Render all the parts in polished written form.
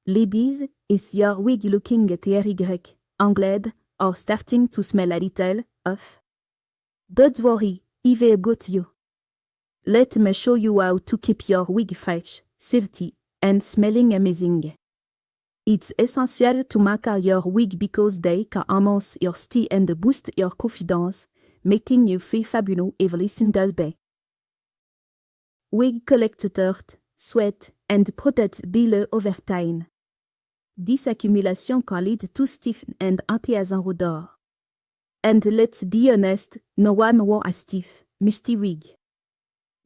Ladies, is your wig looking TRY, angled, or starting to smell a little off? Don't worry, I've got you. Let me show you how to keep your wig fresh, silky, and smelling amazing. It's essential to make your wig because they can enhance your style and boost your confidence, making you feel fabulous every single day. Wig collect dirt, sweat, and protect below over time. This accumulation can lead to stiff and unpleasant odor. And let's be honest, no one wants a stiff, misty wig.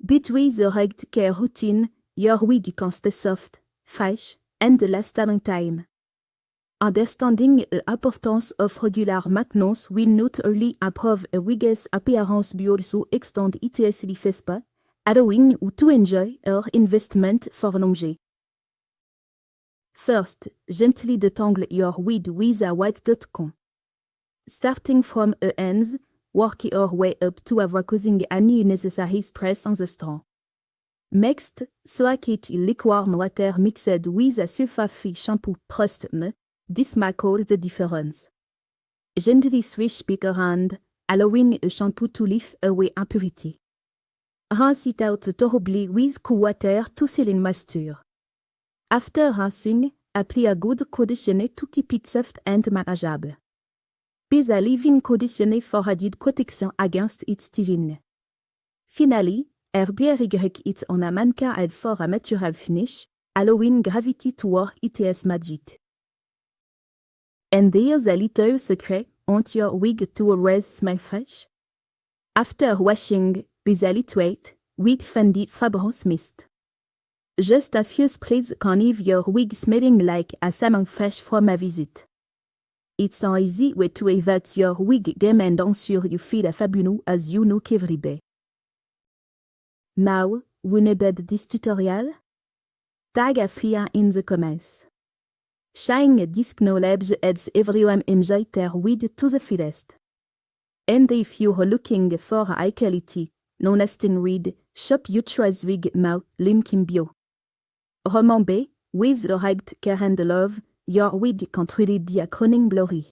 But with the right care routine, your wig can stay soft, fresh, and last a long time. Understanding the importance of regular maintenance will not only improve a wig's appearance but also extend its lifespan, allowing you to enjoy your investment for longer. First, gently detangle your wig with a white comb. Starting from the ends, work your way up to avoid causing any unnecessary stress on the strand. Next, soak it in lukewarm water mixed with a sulfate-free shampoo pressed. This makes all the difference. Gently swish back around, allowing the shampoo to lift away impurity. Rinse it out thoroughly with cool water to seal in moisture. After rinsing, apply a good conditioner to keep it soft and manageable. Use a leave-in conditioner for added protection against its stinging. Finally, airbrush it on a mannequin head for a natural finish, allowing gravity to work its magic. And here's a little secret: want your wig to always smell fresh? After washing, with a lightweight, wig-friendly fragrance mist. Just a few sprays can leave your wig smelling like a salmon fresh from a visit. It's an easy way to elevate your wig game and ensure you feel fabulous as you look every day. Now, vous needed this tutorial? Tag a friend in the comments. Sharing this knowledge helps everyone enjoy their wig to the fullest. And if you're looking for a high quality, non-lasting wig, shop YOUTHCHOICEWIGS now, link in bio. Remember, with the right care and love, your wig can truly be a crowning glory.